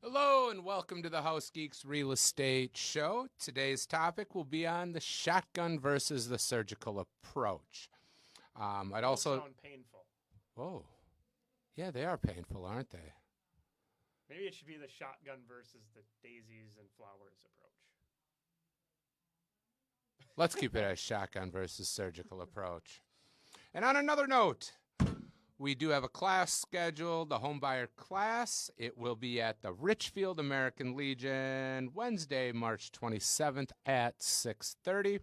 Hello and welcome to the House Geeks Real Estate Show. Today's topic will be on the shotgun versus the surgical approach. I'd also sound painful. Oh, yeah, they are painful, aren't they? Maybe it should be the shotgun versus the daisies and flowers approach. Let's keep it as shotgun versus surgical approach. And on another note, we do have a class scheduled, the homebuyer class. It will be at the Richfield American Legion, Wednesday, March 27th at 6:30.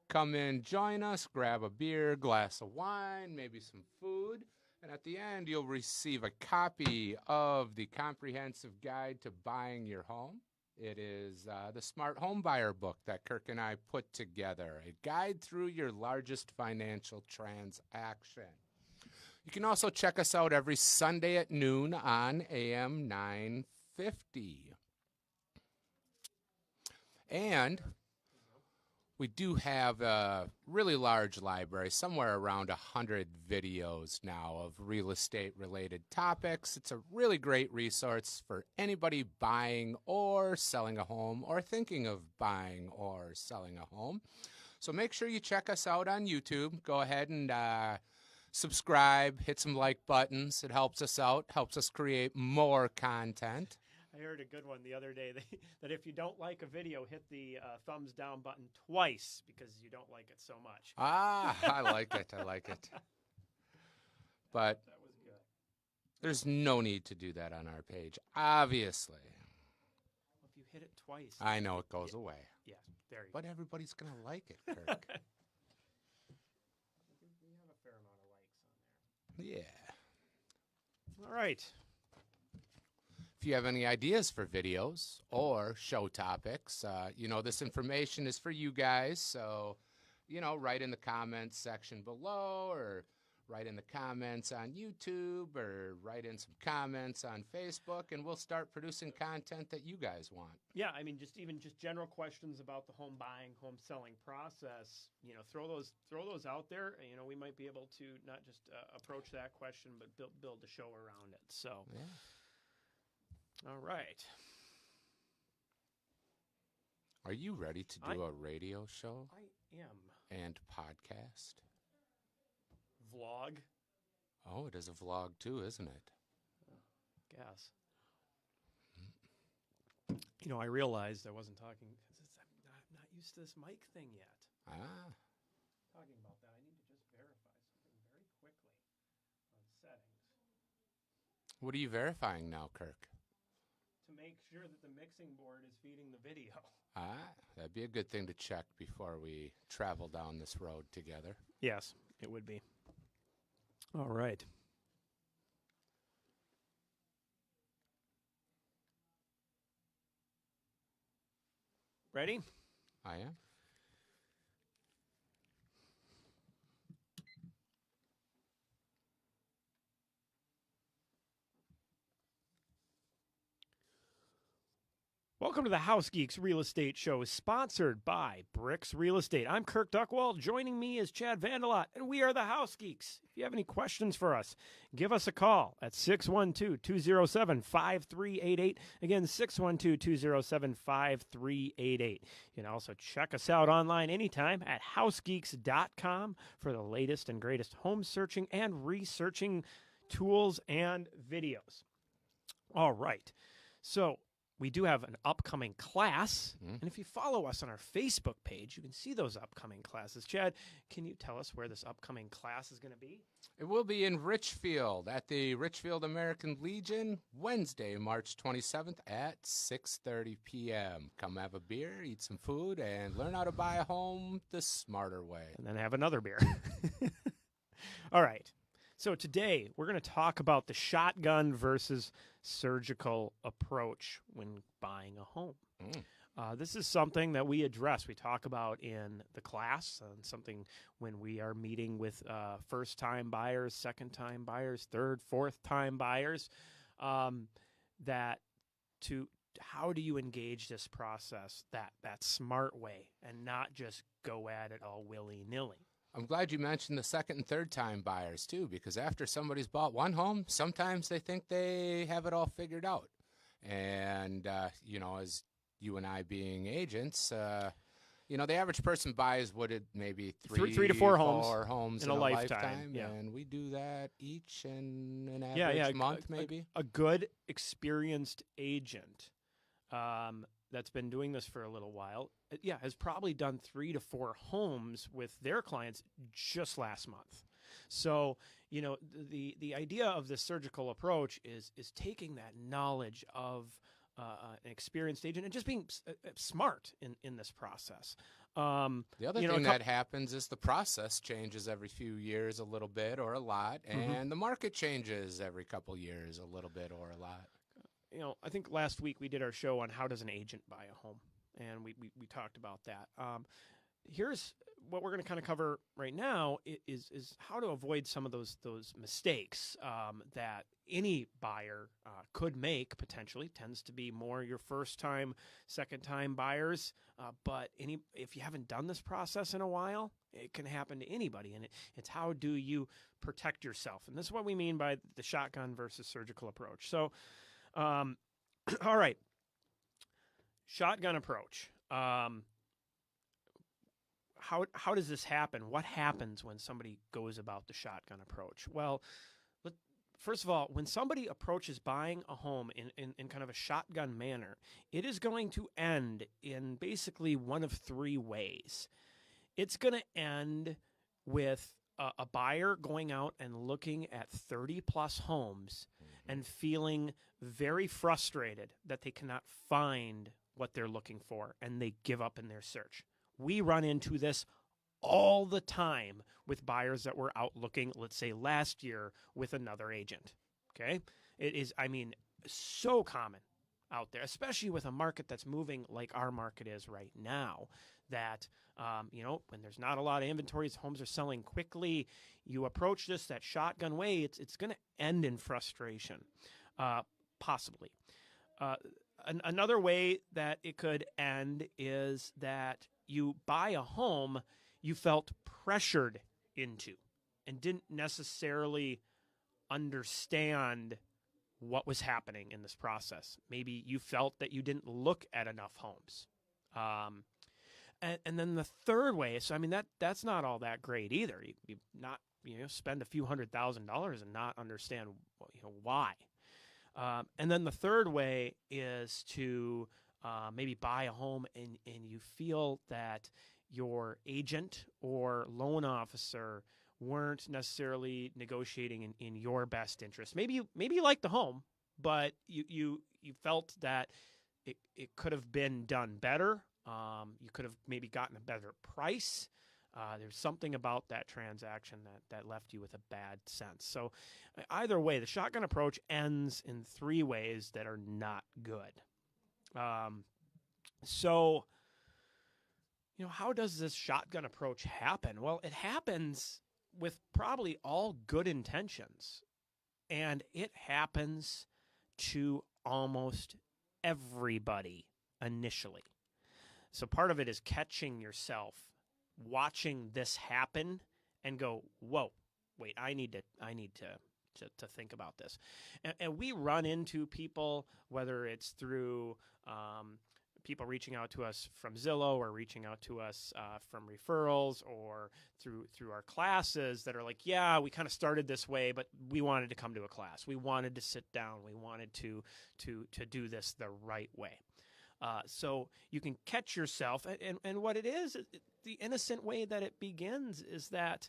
Come in, join us, grab a beer, glass of wine, maybe some food. And at the end, you'll receive a copy of the Comprehensive Guide to Buying Your Home. It is the Smart Home Buyer book that Kirk and I put together, a guide through your largest financial transaction. You can also check us out every Sunday at noon on AM 950. And we do have a really large library, somewhere around 100 videos now of real estate-related topics. It's a really great resource for anybody buying or selling a home or thinking of buying or selling a home. So make sure you check us out on YouTube. Go ahead and subscribe, hit some like buttons. It helps us out, helps us create more content. I heard a good one the other day that if you don't like a video, hit the thumbs down button twice because you don't like it so much. I like it. I like it. But That was good. there's no need to do that on our page, obviously. Well, if you hit it twice. I know it goes away. Yeah, there you But everybody's going to like it, Kirk. go. We have a fair amount of likes on there. Yeah. All right. If you have any ideas for videos or show topics, this information is for you guys. So, write in the comments section below or write in the comments on YouTube or write in some comments on Facebook, and we'll start producing content that you guys want. Yeah, I mean, just general questions about the home buying, home selling process. Throw those out there. We might be able to not just approach that question, but build a show around it. So, Yeah. All right. Are you ready to do a radio show I am. and podcast? Vlog. Oh, it is a vlog too, isn't it? Guess. I realized I wasn't talking because I'm not used to this mic thing yet. Talking about that, I need to just verify something very quickly on settings What are you verifying now, Kirk? to make sure that the mixing board is feeding the video. That'd be a good thing to check before we travel down this road together. Yes, it would be. All right. Ready? I am. Welcome to the House Geeks Real Estate Show, sponsored by Bricks Real Estate. I'm Kirk Duckwall. Joining me is Chad Vandelot, and we are the House Geeks. If you have any questions for us, give us a call at 612-207-5388. Again, 612-207-5388. You can also check us out online anytime at housegeeks.com for the latest and greatest home searching and researching tools and videos. All right. So, we do have an upcoming class, and if you follow us on our Facebook page, you can see those upcoming classes. Chad, can you tell us where this upcoming class is going to be? It will be in Richfield at the Richfield American Legion, Wednesday, March 27th at 6:30 p.m. Come have a beer, eat some food, and learn how to buy a home the smarter way. And then have another beer. All right. So today we're going to talk about the shotgun versus surgical approach when buying a home. This is something that we address. We talk about in the class, and something when we are meeting with first-time buyers, second-time buyers, third, fourth-time buyers, that to how do you engage this process that smart way and not just go at it all willy-nilly. I'm glad you mentioned the second and third time buyers too, because after somebody's bought one home, sometimes they think they have it all figured out. And, as you and I being agents, the average person buys maybe three to four homes in a lifetime. Yeah. And we do that each in an Yeah, average month, maybe. A good, experienced agent that's been doing this for a little while, has probably done 3 to 4 homes with their clients just last month. So, the idea of the surgical approach is taking that knowledge of an experienced agent and just being smart in this process. The other thing that happens is the process changes every few years a little bit or a lot, and the market changes every couple years a little bit or a lot. I think last week we did our show on how does an agent buy a home, and we talked about that. Here's what we're going to kind of cover right now is how to avoid some of those mistakes that any buyer could make. Potentially tends to be more your first time, second time buyers. But if you haven't done this process in a while, it can happen to anybody. And it's how do you protect yourself? And this is what we mean by the shotgun versus surgical approach. So, all right, shotgun approach. How does this happen? What happens when somebody goes about the shotgun approach? Well, first of all, when somebody approaches buying a home in kind of a shotgun manner, it is going to end in basically one of 3 ways. It's going to end with a buyer going out and looking at 30-plus homes and feeling very frustrated that they cannot find what they're looking for, and they give up in their search. We run into this all the time with buyers that were out looking, let's say last year, with another agent. Okay? It is, so common out there, especially with a market that's moving like our market is right now, that, when there's not a lot of inventories, homes are selling quickly, you approach this that shotgun way, it's going to end in frustration, possibly. Another way that it could end is that you buy a home you felt pressured into and didn't necessarily understand what was happening in this process. Maybe you felt that you didn't look at enough homes. And then the third way, so that's not all that great either. You not spend a few $100,000 and not understand why. And then the third way is to maybe buy a home and you feel that your agent or loan officer weren't necessarily negotiating in your best interest. Maybe you liked the home, but you felt that it could have been done better. You could have maybe gotten a better price. There's something about that transaction that left you with a bad sense. So either way, the shotgun approach ends in 3 ways that are not good. So, how does this shotgun approach happen? Well, it happens with probably all good intentions, and it happens to almost everybody initially. So part of it is catching yourself, watching this happen, and go, "Whoa, wait! I need to think about this." And we run into people, whether it's through people reaching out to us from Zillow or reaching out to us from referrals or through our classes, that are like, yeah, we kind of started this way, but we wanted to come to a class. We wanted to sit down. We wanted to do this the right way. So you can catch yourself, and what it is, the innocent way that it begins is that,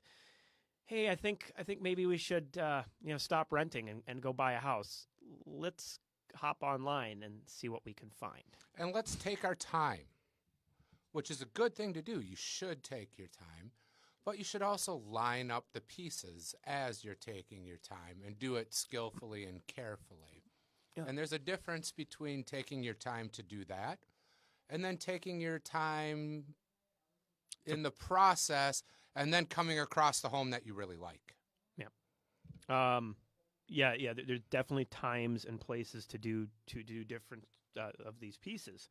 hey, I think maybe we should stop renting and go buy a house. Let's hop online and see what we can find. And let's take our time, which is a good thing to do. You should take your time, but you should also line up the pieces as you're taking your time and do it skillfully and carefully. Yeah. And there's a difference between taking your time to do that and then taking your time in the process and then coming across the home that you really like. Yeah. Yeah. There's definitely times and places to do different of these pieces.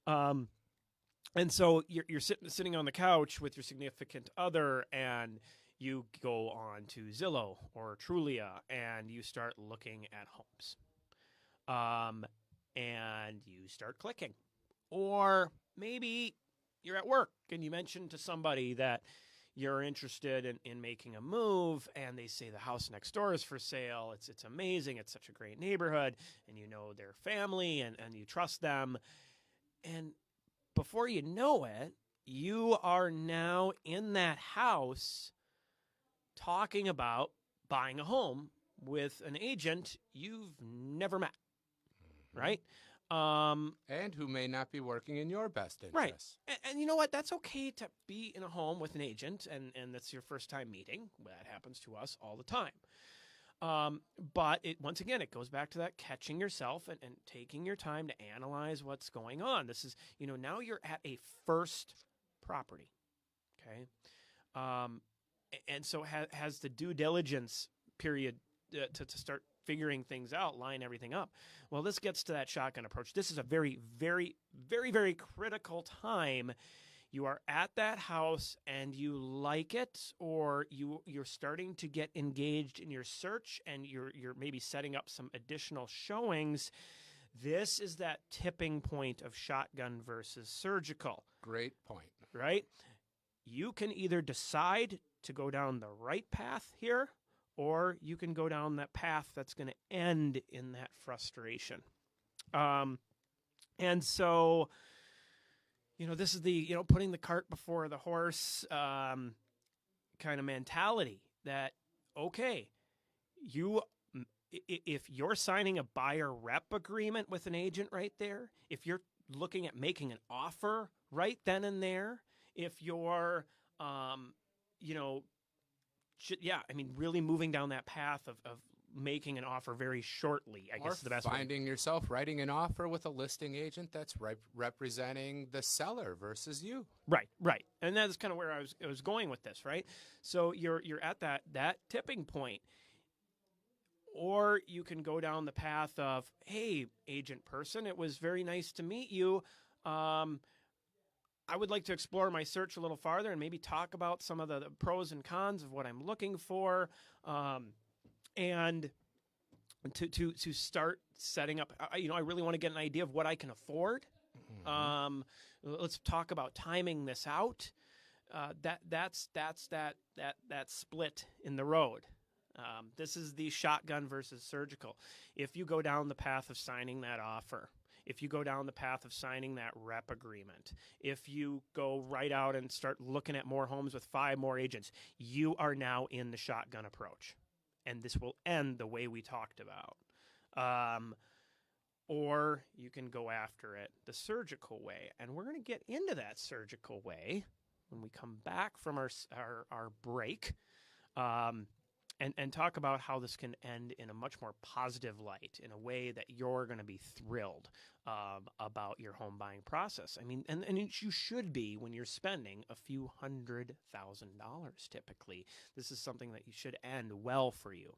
And so you're sitting on the couch with your significant other, and you go on to Zillow or Trulia, and you start looking at homes. and you start clicking. Or maybe you're at work and you mention to somebody that you're interested in making a move, and they say the house next door is for sale. It's amazing. It's such a great neighborhood, and you know their family, and you trust them. And before you know it, you are now in that house talking about buying a home with an agent you've never met, right? And who may not be working in your best interest. Right. And you know what? That's okay to be in a home with an agent, and that's your first time meeting. That happens to us all the time. But once again, it goes back to that catching yourself and taking your time to analyze what's going on. This is, now you're at a first property, okay? And so has the due diligence period to start figuring things out, line everything up. Well, this gets to that shotgun approach. This is a very, very, very, very critical time. You are at that house and you like it, or you're starting to get engaged in your search, and you're maybe setting up some additional showings. This is that tipping point of shotgun versus surgical. Great point. Right? You can either decide to go down the right path here, or you can go down that path that's going to end in that frustration. And so, this is the, putting the cart before the horse kind of mentality that, okay, if you're signing a buyer rep agreement with an agent right there, if you're looking at making an offer right then and there, if you're, really moving down that path of making an offer very shortly, I guess is the best way. Or finding yourself writing an offer with a listing agent that's representing the seller versus you. Right. And that's kind of where I was going with this, right? So you're at that tipping point. Or you can go down the path of, hey, agent person, it was very nice to meet you. I would like to explore my search a little farther and maybe talk about some of the pros and cons of what I'm looking for, and to start setting up. I really want to get an idea of what I can afford. Mm-hmm. Let's talk about timing this out. That's that split in the road. This is the shotgun versus surgical. If you go down the path of signing that offer, if you go down the path of signing that rep agreement, if you go right out and start looking at more homes with 5 more agents, you are now in the shotgun approach. And this will end the way we talked about. Or you can go after it the surgical way. And we're going to get into that surgical way when we come back from our break. And talk about how this can end in a much more positive light, in a way that you're going to be thrilled about your home buying process. I mean, and you should be when you're spending a few $100,000 typically. This is something that you should end well for you.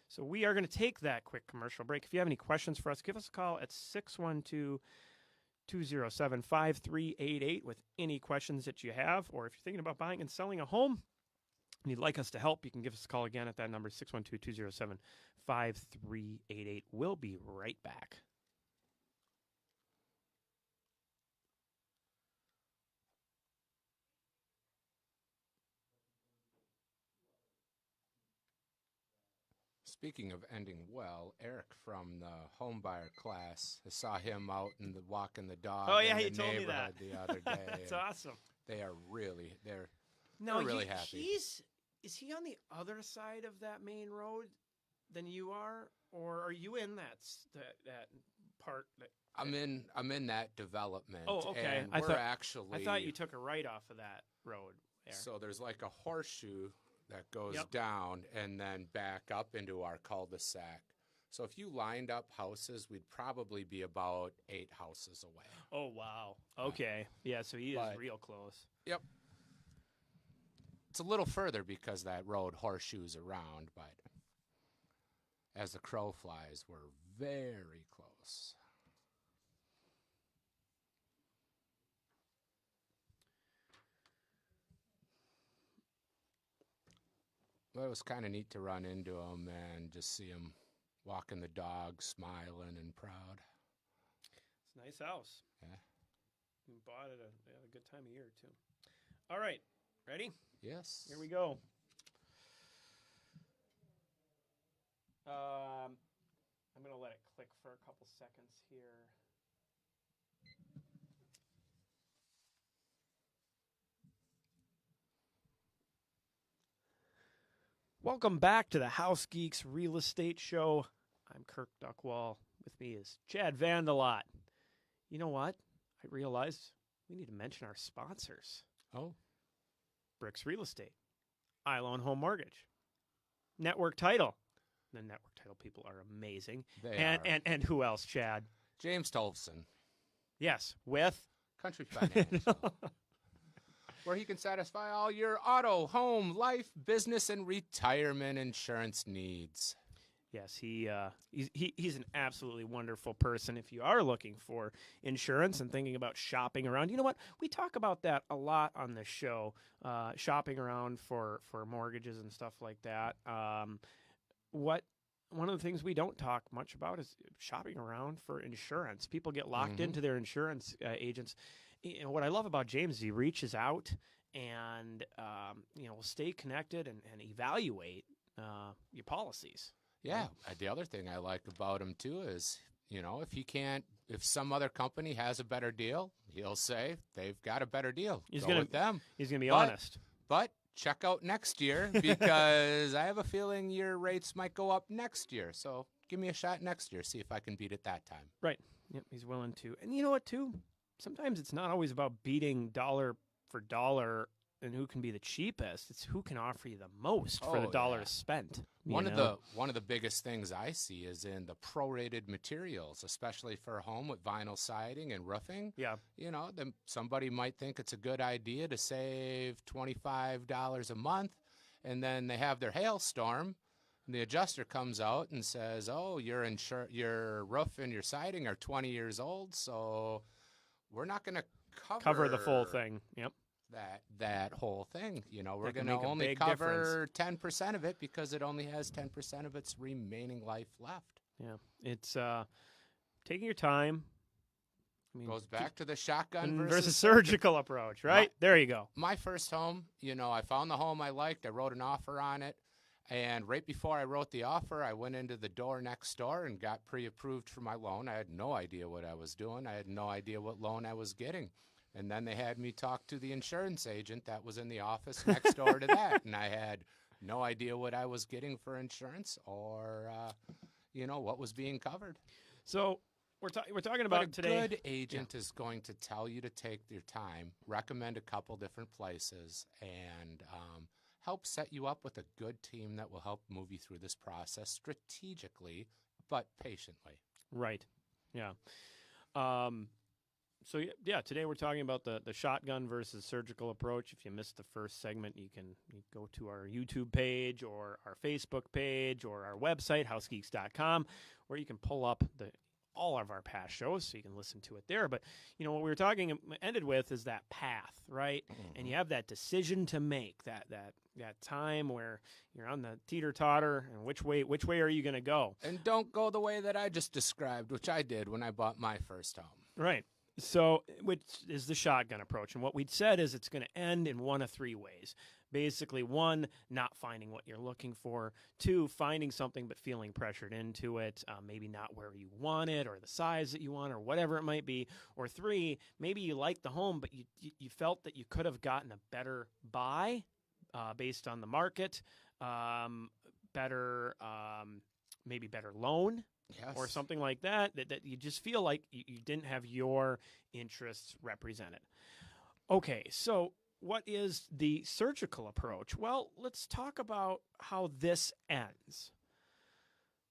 So we are going to take that quick commercial break. If you have any questions for us, give us a call at 612-207-5388 with any questions that you have. Or if you're thinking about buying and selling a home, and you'd like us to help, you can give us a call again at that number, 612-207-5388. We'll be right back. Speaking of ending well, Eric from the home buyer class, I saw him out walking the dog in the neighborhood the other day. That's awesome. They're really happy. Is he on the other side of that main road than you are, or are you in that part? I'm in that development. Oh, okay. And I thought you took a right off of that road there. So there's like a horseshoe that goes down and then back up into our cul-de-sac. So if you lined up houses, we'd probably be about 8 houses away. Oh, wow. Okay. Yeah, so he is real close. Yep. It's a little further because that road horseshoes around, but as the crow flies, we're very close. Well, it was kind of neat to run into him and just see him walking the dog, smiling and proud. Nice house. Yeah. You bought it at a good time of year, too. All right. Ready? Yes. Here we go. I'm going to let it click for a couple seconds here. Welcome back to the House Geeks Real Estate Show. I'm Kirk Duckwall. With me is Chad Vandelot. You know what? I realized we need to mention our sponsors. Oh. Bricks Real Estate, iLoan Home Mortgage, Network Title. The Network Title people are amazing. They and, are. And who else, Chad? James Tolfson. Yes, with Country Financial. Where he can satisfy all your auto, home, life, business, and retirement insurance needs. Yes, he's an absolutely wonderful person. If you are looking for insurance and thinking about shopping around, you know what? We talk about that a lot on the show, shopping around for mortgages and stuff like that. One of the things we don't talk much about is shopping around for insurance. People get locked into their insurance agents. You know, what I love about James is he reaches out and will stay connected and evaluate your policies. Yeah. The other thing I like about him too is, if some other company has a better deal, he'll say they've got a better deal. Go with them. He's going to be honest. But check out next year because I have a feeling your rates might go up next year. So give me a shot next year. See if I can beat it that time. Right. Yep. He's willing to. And you know what, too? Sometimes it's not always about beating dollar for dollar and who can be the cheapest. It's who can offer you the most for the dollars spent. One of the biggest things I see is in the prorated materials, especially for a home with vinyl siding and roofing. Yeah. Then somebody might think it's a good idea to save $25 a month, and then they have their hailstorm, and the adjuster comes out and says, "Oh, your roof and your siding are 20 years old, so we're not going to cover the full thing." Yep. That whole thing, we're going to make a only big cover 10% of it because it only has 10% of its remaining life left. Yeah, it's taking your time. Goes back to the shotgun versus surgical approach, right? There you go. My first home, I found the home I liked. I wrote an offer on it. And right before I wrote the offer, I went into the door next door and got pre-approved for my loan. I had no idea what I was doing. I had no idea what loan I was getting. And then they had me talk to the insurance agent that was in the office next door to that. And I had no idea what I was getting for insurance or, what was being covered. So we're talking about today. A good agent is going to tell you to take your time, recommend a couple different places, and help set you up with a good team that will help move you through this process strategically but patiently. Right. Yeah. So, today we're talking about the shotgun versus surgical approach. If you missed the first segment, you go to our YouTube page or our Facebook page or our website, housegeeks.com, where you can pull up all of our past shows so you can listen to it there. But, what we were ended with is that path, right? Mm-hmm. And you have that decision to make, that time where you're on the teeter-totter and which way are you going to go? And don't go the way that I just described, which I did when I bought my first home. Right. So, which is the shotgun approach. And what we'd said is it's going to end in one of three ways. Basically, 1, not finding what you're looking for. 2, finding something but feeling pressured into it, maybe not where you want it or the size that you want or whatever it might be. Or 3, maybe you like the home, but you felt that you could have gotten a better buy based on the market, maybe better loan. Yes. Or something like that you just feel like you didn't have your interests represented. Okay, so what is the surgical approach? Well, let's talk about how this ends.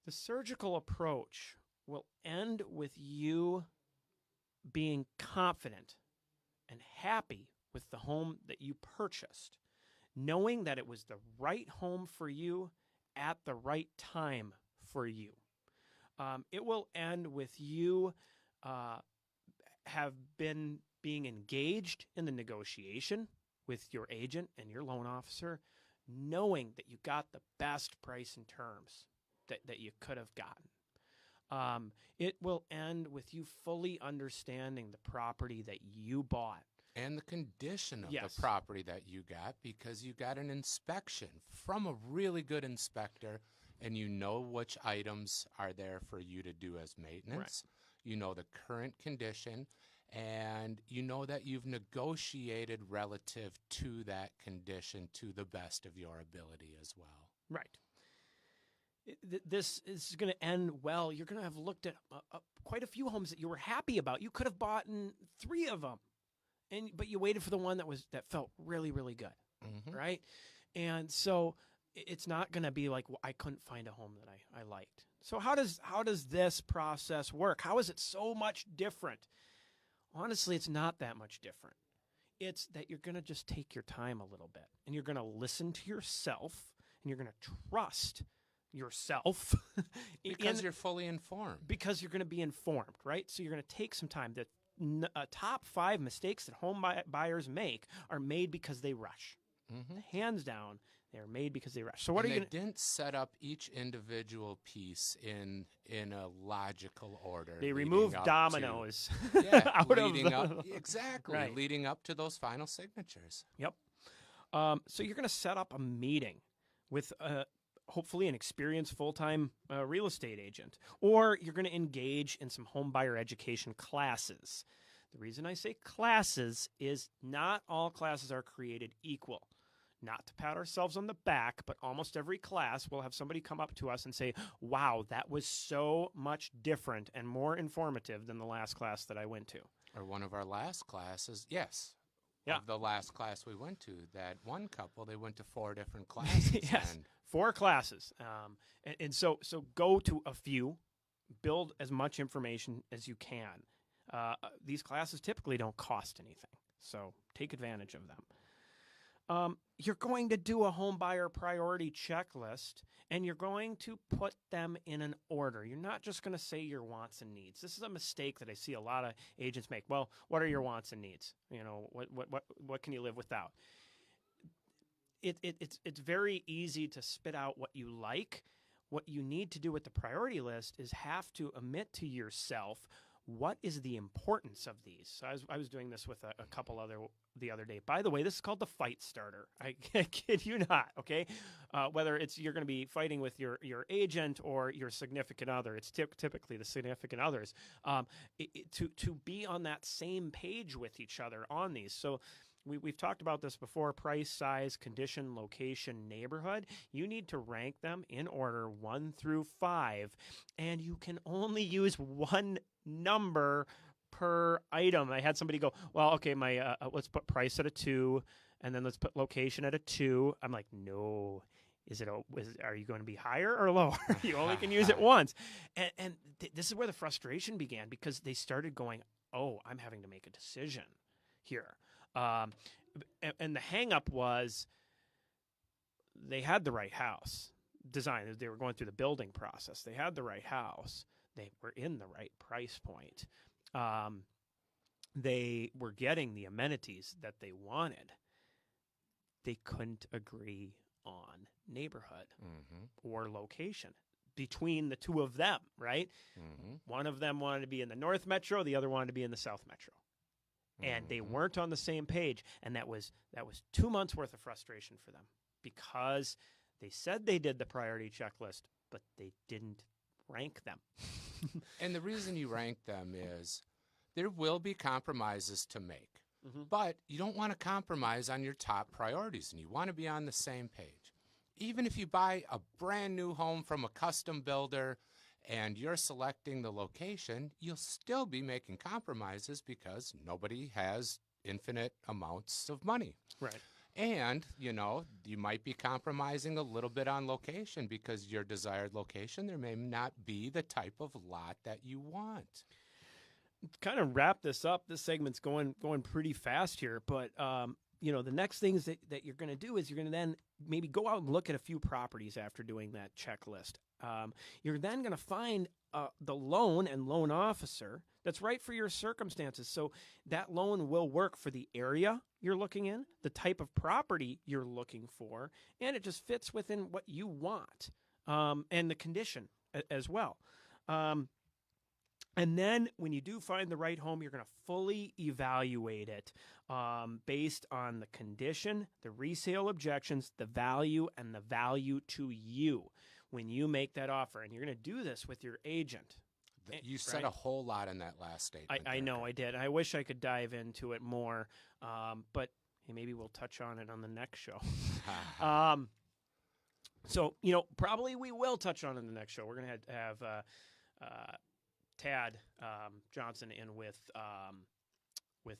The surgical approach will end with you being confident and happy with the home that you purchased, knowing that it was the right home for you at the right time for you. It will end with you being engaged in the negotiation with your agent and your loan officer, knowing that you got the best price and terms that you could have gotten. It will end with you fully understanding the property that you bought. And the condition of Yes. the property that you got, because you got an inspection from a really good inspector, and you know which items are there for you to do as maintenance. You know the current condition, and you know that you've negotiated relative to that condition to the best of your ability as well. Right. This is going to end well. You're going to have looked at quite a few homes that you were happy about. You could have bought 3 of them, but you waited for the one that felt really, really good, right? And so it's not going to be like, well, I couldn't find a home that I liked. So how does this process work? How is it so much different? Honestly, it's not that much different. It's that you're going to just take your time a little bit, and you're going to listen to yourself, and you're going to trust yourself because you're fully informed. Because you're going to be informed, right? So you're going to take some time. The top 5 mistakes that home buyers make are made because they rush. Hands down, they're made because they rush. So what are you going to... They didn't set up each individual piece in a logical order. They removed dominoes out of the... Exactly, right. Leading up to those final signatures. Yep. So you're going to set up a meeting with hopefully an experienced full-time real estate agent, or you're going to engage in some home buyer education classes. The reason I say classes is not all classes are created equal. Not to pat ourselves on the back, but almost every class will have somebody come up to us and say, wow, that was so much different and more informative than the last class that I went to. Or one of our last classes, yes. Yeah. Of the last class we went to, that one couple, they went to 4 different classes. Yes, 4 classes. And so go to a few, build as much information as you can. These classes typically don't cost anything, so take advantage of them. You're going to do a home buyer priority checklist, and you're going to put them in an order. You're not just going to say your wants and needs. This is a mistake that I see a lot of agents make. Well, what are your wants and needs? You know, what can you live without? It's very easy to spit out what you like. What you need to do with the priority list is have to admit to yourself, what is the importance of these? So I was doing this with a couple the other day. By the way, this is called the fight starter. I kid you not, okay? Whether you're going to be fighting with your agent or your significant other, it's typically the significant others, to be on that same page with each other on these. So we've talked about this before: price, size, condition, location, neighborhood. You need to rank them in order 1 through 5, and you can only use one number per item. I had somebody go, well, okay, let's put price at a 2, and then let's put location at a 2. I'm like, no. Are you going to be higher or lower? You only can use it once. And this is where the frustration began, because they started going, oh, I'm having to make a decision here. And the hang-up was they had the right house design. They were going through the building process. They had the right house. They were in the right price point. They were getting the amenities that they wanted. They couldn't agree on neighborhood or location between the two of them, right? One of them wanted to be in the North Metro. The other wanted to be in the South Metro. And they weren't on the same page. And that was 2 months worth of frustration for them, because they said they did the priority checklist, but they didn't rank them. And the reason you rank them is there will be compromises to make, but you don't want to compromise on your top priorities, and you want to be on the same page. Even if you buy a brand new home from a custom builder and you're selecting the location, you'll still be making compromises because nobody has infinite amounts of money. Right. And, you might be compromising a little bit on location, because your desired location, there may not be the type of lot that you want. Kind of wrap this up. This segment's going pretty fast here, but the next things that you're going to do is you're going to then maybe go out and look at a few properties after doing that checklist. You're then going to find the loan and loan officer that's right for your circumstances. So that loan will work for the area you're looking in, the type of property you're looking for, and it just fits within what you want, and the condition as well. And then when you do find the right home, you're going to fully evaluate it based on the condition, the resale objections, the value, and the value to you when you make that offer. And you're going to do this with your agent. You said a whole lot in that last statement. I know I did. I wish I could dive into it more, but maybe we'll touch on it on the next show. So, probably we will touch on it in the next show. We're going to have Tad Johnson in with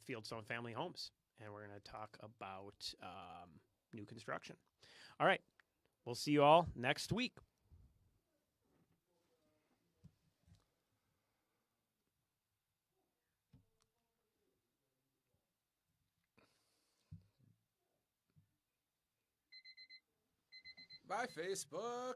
Fieldstone Family Homes, and we're going to talk about new construction. All right. We'll see you all next week. Bye, Facebook.